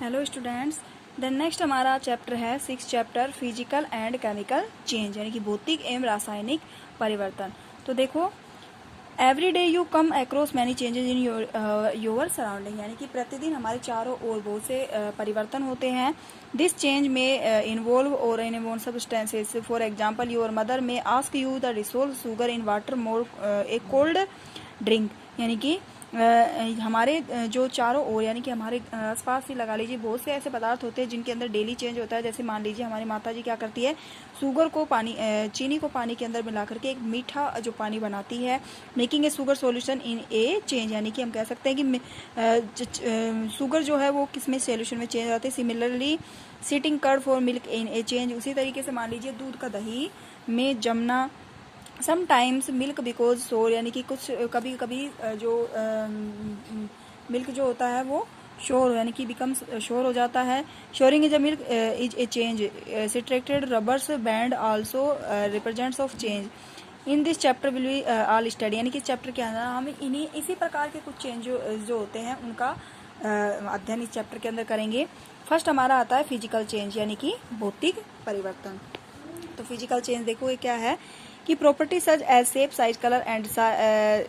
Hello students. Then next हमारा chapter है 6 chapter physical and chemical change यानी कि भौतिक एवं रासायनिक परिवर्तन। तो देखो, every day you come across many changes in your surrounding यानी कि प्रतिदिन हमारे चारों ओर बहुत से परिवर्तन होते हैं। दिस चेंज में इन्वॉल्व और involve substances. For example, your mother may ask you the dissolve sugar in water more a cold drink यानी कि हमारे जो चारों ओर यानी कि हमारे आसपास ही लगा लीजिए बहुत से ऐसे पदार्थ होते हैं जिनके अंदर डेली चेंज होता है। जैसे मान लीजिए हमारी माता जी क्या करती है, शुगर को चीनी को पानी के अंदर मिला करके एक मीठा जो पानी बनाती है, making a sugar solution in a change यानी कि हम कह सकते हैं कि शुगर जो है वो किस में सॉल्यूशन में चेंज होती है। Similarly sitting curd for milk in a change. उसी तरीके से मान लीजिए दूध का दही में जमना। समटाइम्स मिल्क बिकॉज शोर यानी कि कुछ कभी कभी जो मिल्क जो होता है वो शोर यानी कि बिकम्स शोर हो जाता है। Souring is a milk is a change. Stretched rubbers band also represents of change. In this chapter will be all study यानी कि चैप्टर के अंदर हम इन्हीं इसी प्रकार के कुछ चेंज जो होते हैं उनका अध्ययन इस चैप्टर के अंदर करेंगे। फर्स्ट हमारा आता है फिजिकल चेंज यानी कि भौतिक परिवर्तन। तो फिजिकल चेंज देखो ये क्या है कि property such as shape, size, colour and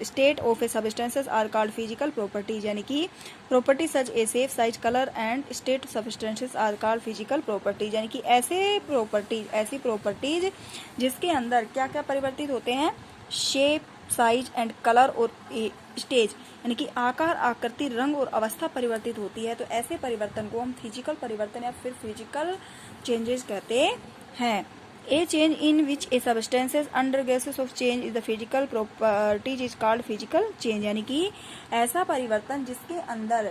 state of a substances are called physical properties यानी कि property such a shape, size, colour and state substances are called physical properties यानी कि ऐसी प्रॉपर्टीज जिसके अंदर क्या क्या परिवर्तित होते हैं, शेप, साइज एंड कलर और स्टेज यानी कि आकार, आकृति, रंग और अवस्था परिवर्तित होती है। तो ऐसे परिवर्तन को हम फिजिकल परिवर्तन या फिर फिजिकल चेंजेस कहते हैं। A change in which a substances undergoes of change is the physical properties is called physical change यानी कि ऐसा परिवर्तन जिसके अंदर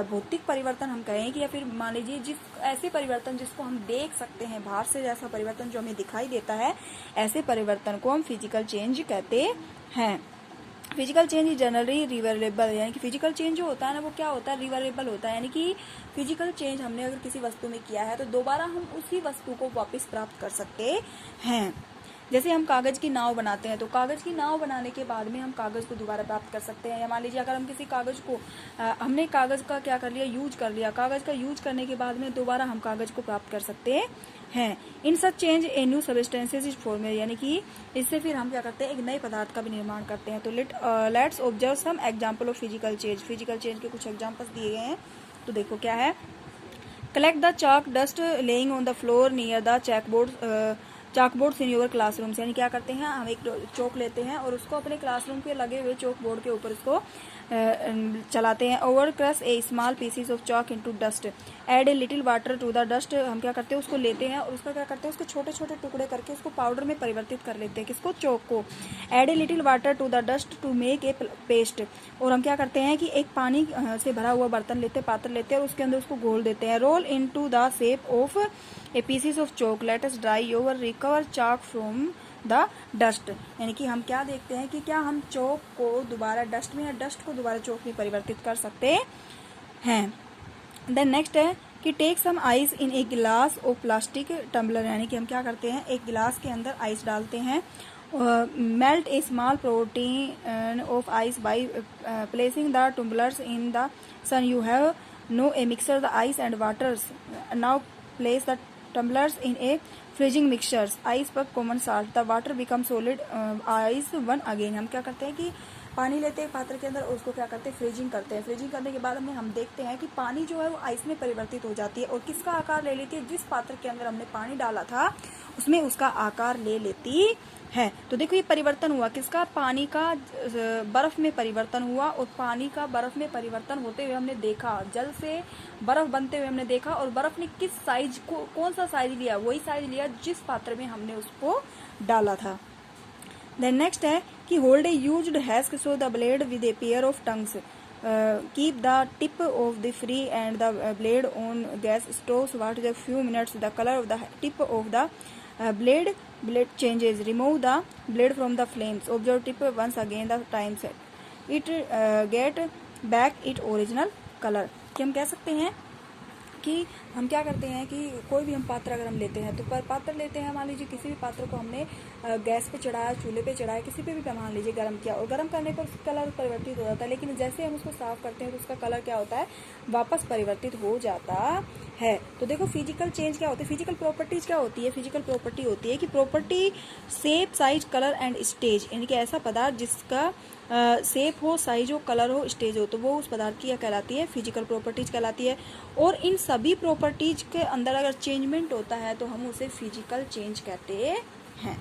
भौतिक परिवर्तन हम कहें कि या फिर मान लीजिए ऐसे परिवर्तन जिसको हम देख सकते हैं बाहर से, जैसा परिवर्तन जो हमें दिखाई देता है, ऐसे परिवर्तन को हम फिजिकल चेंज कहते हैं। Physical change is generally reversible यानी कि फिजिकल चेंज जो होता है ना वो क्या होता है, रिवर्सेबल होता है यानी कि फिजिकल चेंज हमने अगर किसी वस्तु में किया है तो दोबारा हम उसी वस्तु को वापस प्राप्त कर सकते हैं। जैसे हम कागज की नाव बनाते हैं तो कागज की नाव बनाने के बाद में हम कागज को दोबारा प्राप्त कर सकते हैं। या मान लीजिए अगर हम किसी कागज को हमने कागज का क्या कर लिया, यूज कर लिया, कागज का यूज करने के बाद में दोबारा हम कागज को प्राप्त कर सकते हैं। In such change a new substances is form यानी कि इससे फिर हम क्या करते हैं, एक नए पदार्थ का भी निर्माण करते हैं। तो let's observe some example of physical change. Physical change के कुछ एग्जांपल्स दिए गए हैं। तो देखो क्या है, collect the chalk dust lying on the floor near the chalkboards in your classrooms यानी क्या करते हैं, हम एक चौक लेते हैं और उसको अपने क्लासरूम पे लगे हुए चौक बोर्ड के ऊपर उसको चलाते हैं। Over crush a small pieces of chalk into dust, add a little water to the dust. हम क्या करते हैं, उसको लेते हैं और उसका क्या करते हैं, उसके छोटे छोटे टुकड़े करके उसको पाउडर में परिवर्तित कर लेते हैं। किसको, चौक को। Add a little water to the dust to make a paste. और हम क्या करते हैं कि एक पानी से भरा हुआ बर्तन लेते हैं, पात्र लेते हैं और उसके अंदर उसको घोल देते हैं। Roll into the shape of a pieces of chalk, let us dry your recover chalk from the dust यानी कि हम क्या देखते हैं कि क्या हम चौक को दोबारा डस्ट में या डस्ट को दोबारा चौक में परिवर्तित कर सकते हैं। देन नेक्स्ट है कि टेक सम आइस इन ए गिलास ऑफ प्लास्टिक टम्बलर यानी कि हम क्या करते हैं, एक गिलास के अंदर आइस डालते हैं। Melt a small protein of ice by placing the tumblers in the sun. You have no a mixer the ice and waters. Now place the tumblers in a freezing mixtures, ice पर common salt, the water becomes solid, ice one again। हम क्या करते हैं कि पानी लेते हैं पात्र के अंदर और उसको क्या करते हैं, फ्रीजिंग करते हैं। फ्रीजिंग करने के बाद हम देखते हैं कि पानी जो है वो आइस में परिवर्तित हो जाती है और किसका आकार ले लेती है, जिस पात्र के अंदर हमने पानी डाला था उसमें उसका आकार ले लेती है। तो देखो ये परिवर्तन हुआ किसका, पानी का बर्फ में परिवर्तन हुआ और पानी का बर्फ में परिवर्तन होते हुए हमने देखा, जल से बर्फ बनते हुए हमने देखा और बर्फ ने किस साइज को, कौन सा साइज लिया, वही साइज लिया जिस पात्र में हमने उसको डाला था। देन नेक्स्ट है कि hold a used hacksaw the blade with a pair of tongs, keep the tip of the free end the blade on gas stove what is a few minutes, the colour of the tip of the blade changes, remove the blade from the flames, observe tip once again the time set, it get back its original color। कि हम कह सकते हैं कि हम क्या करते हैं कि कोई भी हम पात्र अगर हम लेते हैं तो पात्र लेते हैं, मान लीजिए किसी भी पात्र को हमने गैस पे चढ़ाया, चूल्हे पे चढ़ाया, किसी पे भी मान लीजिए गर्म किया, और गर्म करने पर उसका कलर परिवर्तित हो जाता है, लेकिन जैसे हम उसको साफ करते हैं तो उसका कलर क्या होता है, वापस परिवर्तित हो जाता है। तो देखो फिजिकल चेंज क्या होती है, फिजिकल प्रॉपर्टीज क्या होती है, फिजिकल प्रॉपर्टी होती है कि property shape, size, colour and stage, यानी कि ऐसा पदार्थ जिसका शेप हो, साइज हो, कलर हो, स्टेज हो, तो वो उस पदार्थ की क्या कहलाती है, फिजिकल प्रॉपर्टीज कहलाती है। और इन सभी प्रॉपर्टीज के अंदर अगर चेंजमेंट होता है तो हम उसे फिजिकल चेंज कहते हैं।